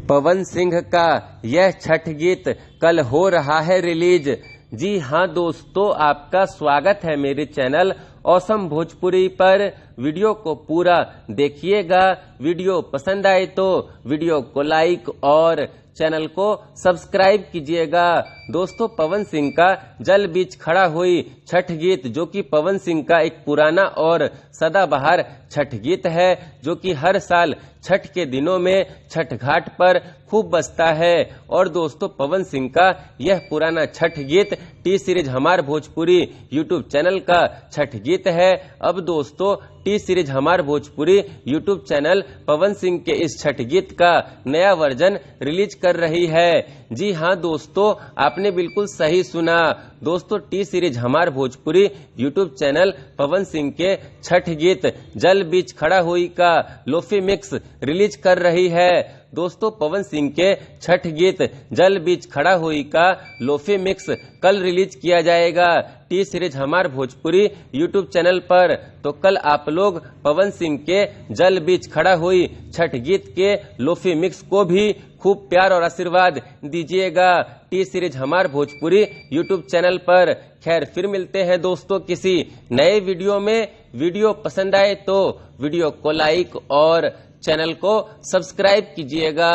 पवन सिंह का यह छठ गीत कल हो रहा है रिलीज। जी हां दोस्तों, आपका स्वागत है मेरे चैनल ऑसम भोजपुरी पर। वीडियो को पूरा देखिएगा। वीडियो पसंद आए तो वीडियो को लाइक और चैनल को सब्सक्राइब कीजिएगा। दोस्तों, पवन सिंह का जल बीच खड़ा हुई छठ गीत, जो कि पवन सिंह का एक पुराना और सदाबहार छठ गीत है, जो कि हर साल छठ के दिनों में छठ घाट पर खूब बजता है। और दोस्तों, पवन सिंह का यह पुराना छठ गीत टी सीरीज हमार भोजपुरी यूट्यूब चैनल का छठ गीत है। अब दोस्तों, टी सीरीज हमार भोजपुरी यूट्यूब चैनल पवन सिंह के इस छठ गीत का नया वर्जन रिलीज कर रही है। जी हां दोस्तों, आपने बिल्कुल सही सुना। दोस्तों, टी सीरीज हमार भोजपुरी यूट्यूब चैनल पवन सिंह के छठ गीत जल बीच खड़ा हुई का लोफी मिक्स रिलीज कर रही है। दोस्तों, पवन सिंह के छठ गीत जल बीच खड़ा हुई का लोफी मिक्स कल रिलीज किया जाएगा टी सीरीज हमार भोजपुरी यूट्यूब चैनल पर। तो कल आप लोग पवन सिंह के जल बीच खड़ा हुई छठ गीत के लोफी मिक्स को भी खूब प्यार और आशीर्वाद दीजिएगा टी सीरीज हमार भोजपुरी यूट्यूब चैनल पर। खैर, फिर मिलते हैं दोस्तों किसी नए वीडियो में। वीडियो पसंद आए तो वीडियो को लाइक और चैनल को सब्सक्राइब कीजिएगा।